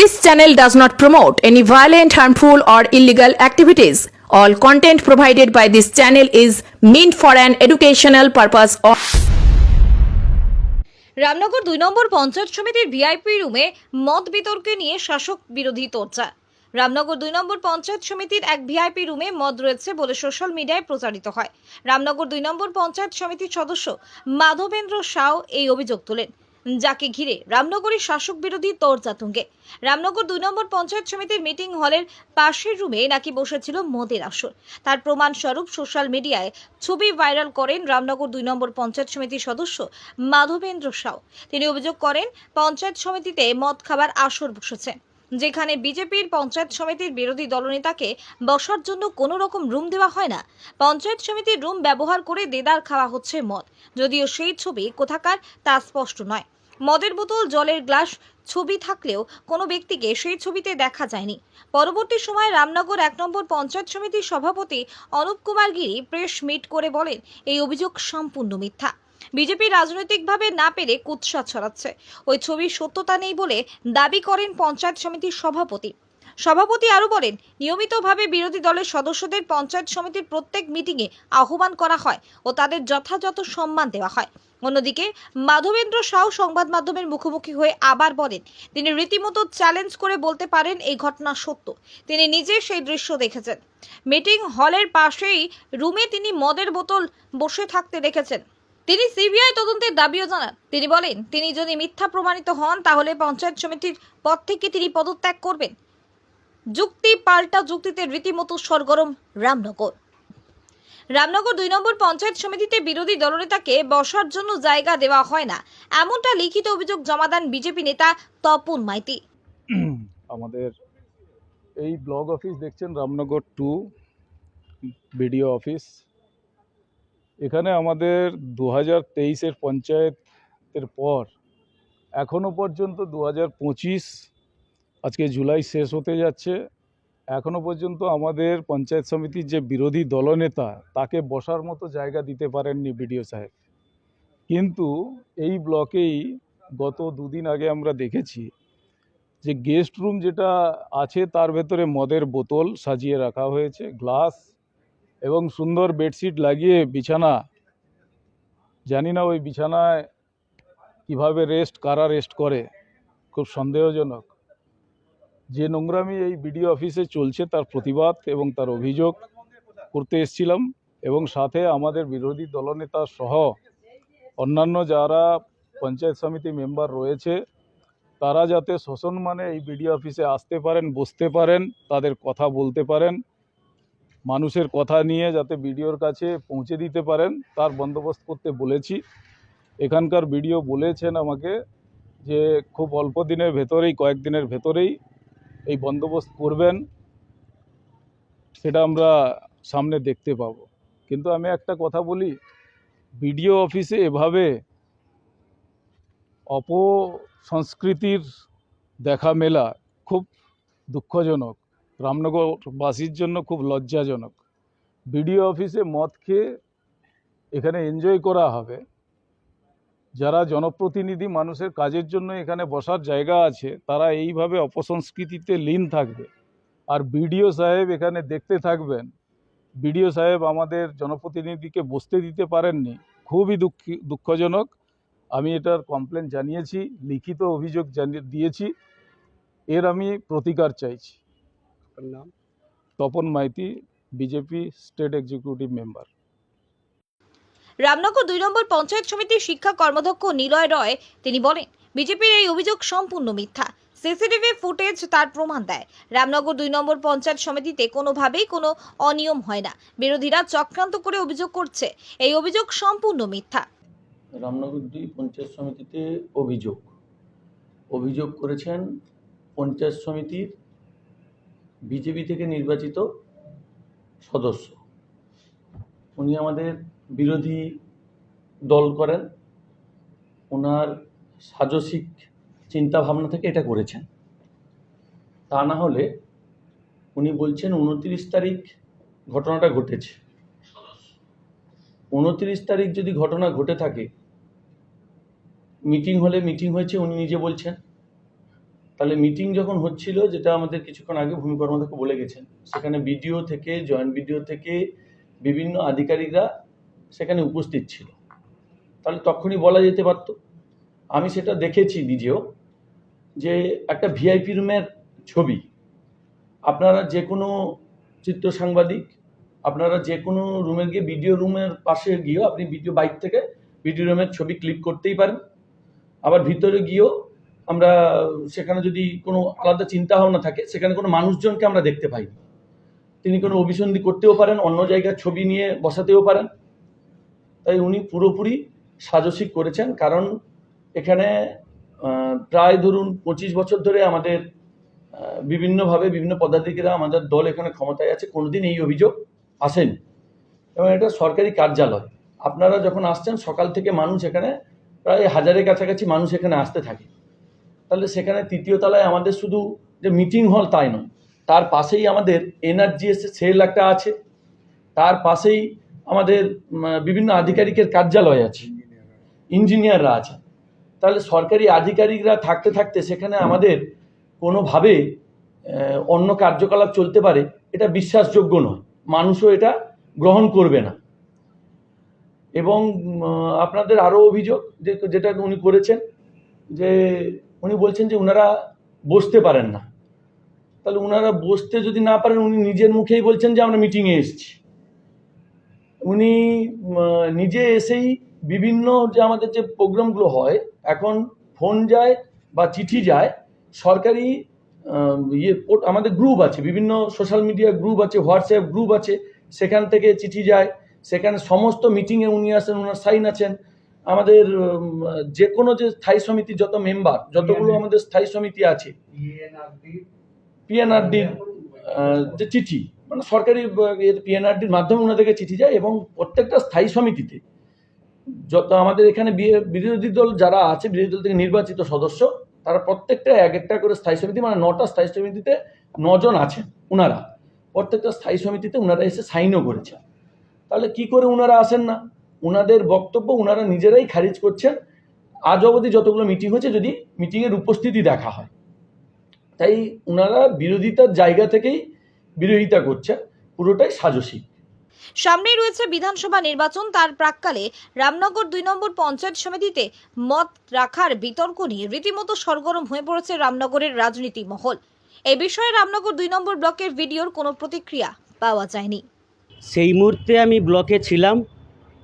This channel does not promote any violent, harmful, or illegal activities. All content provided by this channel is meant for an educational purpose only. Ramnagar ২ নম্বর পঞ্চায়েত সমিতির VIP রুমে মত বিতর্কে নিয়ে শাসক বিরোধী তোড়জোড়। রামনগর ২ নম্বর পঞ্চায়েত সমিতির এক ভিআইপি রুমে মদ রয়েছে বলে সোশ্যাল মিডিয়ায় প্রচারিত হয়। রামনগর ২ নম্বর পঞ্চায়েত সমিতির সদস্য মাধবেন্দ্র সাউ এই অভিযোগ তোলেন, যাকে ঘিরে রামনগরের শাসক বিরোধী তোড়জোড় তুঙ্গে। রামনগর ২ নম্বর পঞ্চায়েত সমিতির মিটিং হলের পাশের রুমে নাকি বসেছিল মদের আসর। তার প্রমাণস্বরূপ সোশ্যাল মিডিয়ায় ছবি ভাইরাল করেন রামনগর ২ নম্বর পঞ্চায়েত সমিতির সদস্য মাধবেন্দ্র সাউ। তিনি অভিযোগ করেন, পঞ্চায়েত সমিতিতে মদ খাবার আসর বসেছে, যেখানে বিজেপির পঞ্চায়েত সমিতির বিরোধী দলনেতাকে বসার জন্য কোনো রকম রুম দেওয়া হয় না। পঞ্চায়েত সমিতির রুম ব্যবহার করে দেদার খাওয়া হচ্ছে মদ, যদিও সেই ছবি কোথাকার তা স্পষ্ট নয়। মদের বোতল, জলের গ্লাস ছবি থাকলেও কোনো ব্যক্তিকে সেই ছবিতে দেখা যায়নি। পরবর্তী সময়ে রামনগর ১ নম্বর পঞ্চায়েত সমিতির সভাপতি অনুপ কুমার গিরি প্রেস মিট করে বলেন, এই অভিযোগ সম্পূর্ণ মিথ্যা। বিজেপি রাজনৈতিকভাবে না পেরে কুৎসা ছড়াচ্ছে। ওই ছবির সত্যতা নেই বলে দাবি করেন পঞ্চায়েত সমিতির সভাপতি আরও বলেন, নিয়মিতভাবে বিরোধী দলের সদস্যদের পঞ্চায়েত সমিতির প্রত্যেক মিটিংয়ে আহ্বান করা হয় ও তাদের যথাযথ সম্মান দেওয়া হয়। অন্যদিকে মাধবেন্দ্র সাউ সংবাদ মাধ্যমের মুখোমুখি হয়ে আবার বলেন, তিনি রীতিমতো চ্যালেঞ্জ করে বলতে পারেন এই ঘটনা সত্য। তিনি নিজে সেই দৃশ্য দেখেছেন। মিটিং হলের পাশেই রুমে তিনি মদের বোতল বসে থাকতে দেখেছেন। তিনি সিবিআই তদন্তের দাবিও জানান। তিনি বলেন, তিনি যদি মিথ্যা প্রমাণিত হন তাহলে পঞ্চায়েত সমিতির পদ থেকে তিনি পদত্যাগ করবেন। যুক্তি পাল্টা যুক্তিতে রীতিমতো সরগরম রামনগর ২ নম্বর পঞ্চায়েত সমিতিতে বিরোধী দলনেতাকে বসার জন্য জায়গা দেওয়া হয় না, এমনটা লিখিত অভিযোগ জমা দেন বিজেপি নেতা তপন মাইতি। আমাদের এই ব্লক অফিস দেখছেন, রামনগর 2 বিডিও অফিস। এখানে আমাদের 2023-এর পঞ্চায়েতের পর এখনো পর্যন্ত 2025, আজকে জুলাই শেষ হতে যাচ্ছে, এখনো পর্যন্ত আমাদের পঞ্চায়েত সমিতির যে বিরোধী দলনেতা তাকে বসার মতো জায়গা দিতে পারেননি বিডিও সাহেব। কিন্তু এই ব্লকেই গত দুদিন আগে আমরা দেখেছি যে গেস্ট রুম যেটা আছে তার ভেতরে মদের বোতল সাজিয়ে রাখা হয়েছে, গ্লাস এবং সুন্দর বেডশিট লাগিয়ে বিছানা। জানি না ওই বিছানায় কিভাবে কারা রেস্ট করে, খুব সন্দেহজনক। যে নোংরামি এই বিডিও অফিসে চলছে তার প্রতিবাদ এবং তার অভিযোগ করতে এসেছিলাম, এবং সাথে আমাদের বিরোধী দলনেতা সহ অন্যান্য যারা পঞ্চায়েত সমিতি মেম্বার রয়েছে তারা যাতে সসম্মানে এই বিডিও অফিসে আসতে পারেন, বসতে পারেন, তাদের কথা বলতে পারেন, মানুষের কথা নিয়ে যাতে বিডিওর কাছে পৌঁছে দিতে পারেন তার বন্দোবস্ত করতে বলেছি। এখানকার বিডিও বলেছেন আমাকে যে খুব অল্প দিনের ভেতরেই, কয়েকদিনের ভেতরেই এই বন্দোবস্ত করবেন, সেটা আমরা সামনে দেখতে পাব। কিন্তু আমি একটা কথা বলি, বিডিও অফিসে এভাবে অপসংস্কৃতির দেখা মেলা খুব দুঃখজনক, রামনগরবাসীর জন্য খুব লজ্জাজনক। বিডিও অফিসে মদ খেয়ে এখানে এনজয় করা হবে, যারা জনপ্রতিনিধি, মানুষের কাজের জন্য এখানে বসার জায়গা আছে, তারা এইভাবে অপসংস্কৃতিতে লীন থাকবে আর বিডিও সাহেব এখানে দেখতে থাকবেন। বিডিও সাহেব আমাদের জনপ্রতিনিধিকে বসতে দিতে পারেননি, খুবই দুঃখজনক। আমি এটার কমপ্লেন জানিয়েছি, লিখিত অভিযোগ দিয়েছি, এর আমি প্রতিকার চাইছি। নাম Tapan Maiti, BJP state executive member. Ramnagar ২ নম্বর পঞ্চায়েত সমিতির শিক্ষা কর্মাধ্যক্ষ নিলয় রয় তিনি বলেন, বিজেপির এই অভিযোগ সম্পূর্ণ মিথ্যা। সিসিটিভি ফুটেজ তার প্রমাণ দেয়। রামনগর ২ নম্বর পঞ্চায়েত সমিতিতে কোনোভাবেই কোনো অনিয়ম হয় না। বিরোধীরা চক্রান্ত করে অভিযোগ করছে, এই অভিযোগ সম্পূর্ণ মিথ্যা। রামনগর ২ পঞ্চায়েত সমিতিতে অভিযোগ করেছেন পঞ্চায়েত সমিতির বিজেপি থেকে নির্বাচিত সদস্য। উনি আমাদের বিরোধী দল করেন, ওনার সাজসিক চিন্তা ভাবনা থেকে এটা করেছেন। তা না হলে উনি বলছেন ২৯ তারিখ ঘটনাটা ঘটেছে। ২৯ তারিখ যদি ঘটনা ঘটে থাকে, মিটিং হলে মিটিং হয়েছে উনি নিজে বলছেন, তাহলে মিটিং যখন হচ্ছিল, যেটা আমাদের কিছুক্ষণ আগে ভূমি কর্মদক্ষ বলে গেছেন, সেখানে বিডিও থেকে, জয়েন্ট বিডিও থেকে বিভিন্ন আধিকারিকরা সেখানে উপস্থিত ছিল, তাহলে তখনই বলা যেতে পারত। আমি সেটা দেখেছি নিজেও, যে একটা ভিআইপি রুমের ছবি, আপনারা যে কোনো চিত্র সাংবাদিক, আপনারা যে কোনো রুমে গিয়ে, ভিডিও রুমের পাশে গিয়েও আপনি ভিডিও বাইক থেকে ভিডিও রুমের ছবি ক্লিক করতেই পারেন। আবার ভিতরে গিয়েও আমরা সেখানে যদি কোনো আলাদা চিন্তা ভাবনা থাকে, সেখানে কোনো মানুষজনকে আমরা দেখতে পাই, তিনি কোনো অভিসন্ধি করতেও পারেন, অন্য জায়গার ছবি নিয়ে বসাতেও পারেন। তাই উনি পুরোপুরি সাজসিক করেছেন, কারণ এখানে প্রায় ধরুন 25 বছর ধরে আমাদের বিভিন্নভাবে বিভিন্ন পদাধিকারীরা, আমাদের দল এখানে ক্ষমতায় আছে, কোনোদিন এই অভিযোগ আসেনি। এবং এটা সরকারি কার্যালয়, আপনারা যখন আসছেন সকাল থেকে মানুষ এখানে প্রায় 1000-এর কাছাকাছি মানুষ এখানে আসতে থাকে। তাহলে সেখানে তৃতীয় তলায় আমাদের শুধু যে মিটিং হল তাই নয়, তার পাশেই আমাদের এনআরজিএস সেল একটা আছে, তার পাশেই আমাদের বিভিন্ন আধিকারিকের কার্যালয় আছে, ইঞ্জিনিয়াররা আছে। তাহলে সরকারি আধিকারিকরা থাকতে থাকতে সেখানে আমাদের কোনোভাবে অন্য কার্যকলাপ চলতে পারে, এটা বিশ্বাসযোগ্য নয়, মানুষও এটা গ্রহণ করবে না। এবং আপনাদের আরও অভিযোগ যেটা উনি করেছেন, যে উনি বলছেন যে ওনারা বসতে পারেন না। তাহলে ওনারা বসতে যদি না পারেন, উনি নিজের মুখেই বলছেন যে আমরা মিটিংয়ে এসেছি। উনি নিজে এসেই বিভিন্ন যে আমাদের যে প্রোগ্রামগুলো হয়, এখন ফোন যায় বা চিঠি যায়, সরকারি আমাদের গ্রুপ আছে, বিভিন্ন সোশ্যাল মিডিয়া গ্রুপ আছে, হোয়াটসঅ্যাপ গ্রুপ আছে, সেখান থেকে চিঠি যায়, সেখানে সমস্ত মিটিংয়ে উনি আসেন, ওনার সাইন আছেন। আমাদের যে কোনো যে স্থায়ী সমিতির যত মেম্বার, যতগুলো আমাদের স্থায়ী সমিতি আছে, পিএনআরডির যে চিঠি, মানে সরকারি পিএনআরডির মাধ্যমে ওনাদেরকে চিঠি যায়। এবং প্রত্যেকটা স্থায়ী সমিতিতে যত আমাদের এখানে বিরোধী দল যারা আছে, বিরোধী দল থেকে নির্বাচিত সদস্য, তারা প্রত্যেকটা এক একটা করে স্থায়ী সমিতি, মানে 9টা স্থায়ী সমিতিতে 9 জন আছেন ওনারা, প্রত্যেকটা স্থায়ী সমিতিতে ওনারা এসে সাইনও করেছেন। তাহলে কি করে ওনারা আসেন না? ওনাদের বক্তব্য ওনারা নিজেরাই খারিজ করছেন, আজ অবধি যতগুলো মিটিং হয়েছে, যদি মিটিংয়ের উপস্থিতি দেখা হয়। তাই ওনারা বিরোধিতার জায়গা থেকেই বিরোধিতা করছেন, পুরোটাই সাজসিক। সামনেই রয়েছে বিধানসভা নির্বাচন, তার প্রাক্কালে রামনগর 2 নম্বর পঞ্চায়েত সমিতিতে মত রাখার বিতর্ক নিয়ে রীতিমতো সরগরম হয়ে পড়েছে রামনগরের রাজনীতি মহল। এই বিষয়ে রামনগর 2 নম্বর ব্লকের ভিডিওর কোনো প্রতিক্রিয়া পাওয়া যায়নি। সেই মুহূর্তে আমি ব্লকে ছিলাম,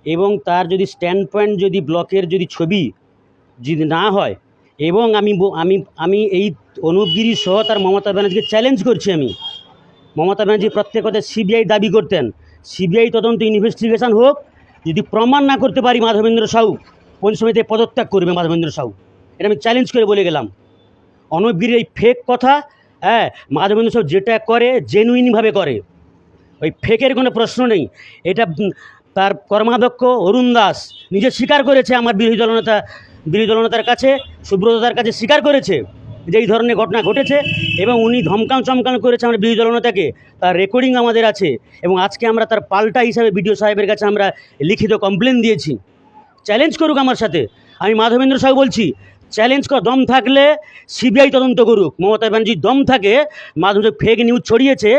এবং তার যদি স্ট্যান্ড পয়েন্ট, যদি ব্লকের যদি ছবি যদি না হয়, এবং আমি এই অনুপ গিরি সহ তার মমতা ব্যানার্জিকে চ্যালেঞ্জ করছি। আমি মমতা ব্যানার্জি প্রত্যেক কথা সিবিআই দাবি করতেন, সিবিআই তদন্ত ইনভেস্টিগেশন হোক, যদি প্রমাণ না করতে পারি মাধবেন্দ্র সাহু পঞ্চমীতে পদত্যাগ করবে মাধবেন্দ্র সাহু, এটা আমি চ্যালেঞ্জ করে বলে গেলাম। অনুপ গিরির এই ফেক কথা, হ্যাঁ, মাধবেন্দ্র সাহু যেটা করে জেনুইনভাবে করে, ওই ফেকের কোনো প্রশ্ন নেই। এটা তার কর্মাধ্যক্ষ অরুণ দাস নিজে স্বীকার করেছে, আমার বিরোধী দলনেতার কাছে, সুব্রততার কাছে স্বীকার করেছে যে এই ধরনের ঘটনা ঘটেছে, এবং উনি ধমকান চমকান করেছে আমার বিরোধী দলনেতাকে, তার রেকর্ডিং আমাদের আছে। এবং আজকে আমরা তার পাল্টা হিসাবে বিডিও সাহেবের কাছে আমরা লিখিত কমপ্লেন দিয়েছি। চ্যালেঞ্জ করুক আমার সাথে, আমি মাধবেন্দ্র সাহু বলছি, চ্যালেঞ্জ কর, দম থাকলে সিবিআই তদন্ত করুক। মমতা ব্যানার্জির দম থাকে, মাধবেন্দ্র ফেক নিউজ ছড়িয়েছে,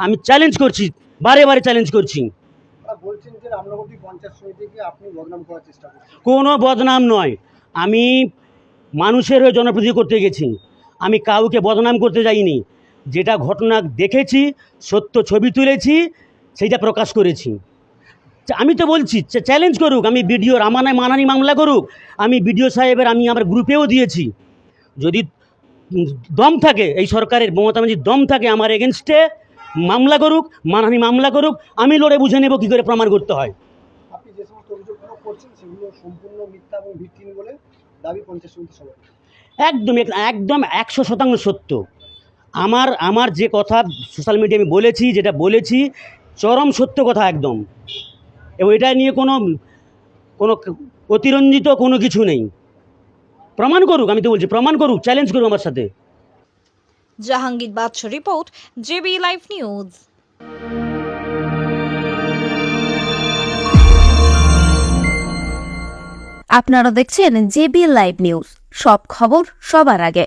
আমি চ্যালেঞ্জ করছি, বারে বারে চ্যালেঞ্জ করছি। বলছেন যে রামনগর পঞ্চায়েত সমিতিকে আপনি বদনাম করার চেষ্টা করছেন। কোনো বদনাম নয়, আমি মানুষের হয়ে জনপ্রতিনিধি করতে গেছি, আমি কাউকে বদনাম করতে যাইনি। যেটা ঘটনা দেখেছি, সত্য ছবি তুলেছি, সেইটা প্রকাশ করেছি। আমি তো বলছি চ্যালেঞ্জ করুক, আমি বিডিওর আমানায় মানহানি মামলা করুক, আমি বিডিও সাহেবের আমি আমার গ্রুপেও দিয়েছি। যদি দম থাকে, এই সরকারের মমতা ব্যানার্জির দম থাকে, আমার এগেনস্টে মামলা করুক, মানহানি মামলা করুক, আমি লড়ে বুঝে নেব কী করে প্রমাণ করতে হয়। আপনি যে সমস্ত অভিযোগগুলো করছেন সেগুলো সম্পূর্ণ মিথ্যা এবং ভিত্তিহীন বলে দাবি পঞ্চায়েত সমিতির সভাপতি। একদম 100% সত্য। আমার যে কথা সোশ্যাল মিডিয়ায় আমি বলেছি, যেটা বলেছি চরম সত্য কথা একদম, এবং এটা নিয়ে কোনো অতিরঞ্জিত কোনো কিছু নেই। প্রমাণ করুক, আমি তো বলছি প্রমাণ করুক, চ্যালেঞ্জ করুক আমার সাথে। জাহাঙ্গীর বাদশা রিপোর্ট, জেবি লাইভ নিউজ। আপনারা দেখছেন জেবি লাইভ নিউজ, সব খবর সবার আগে।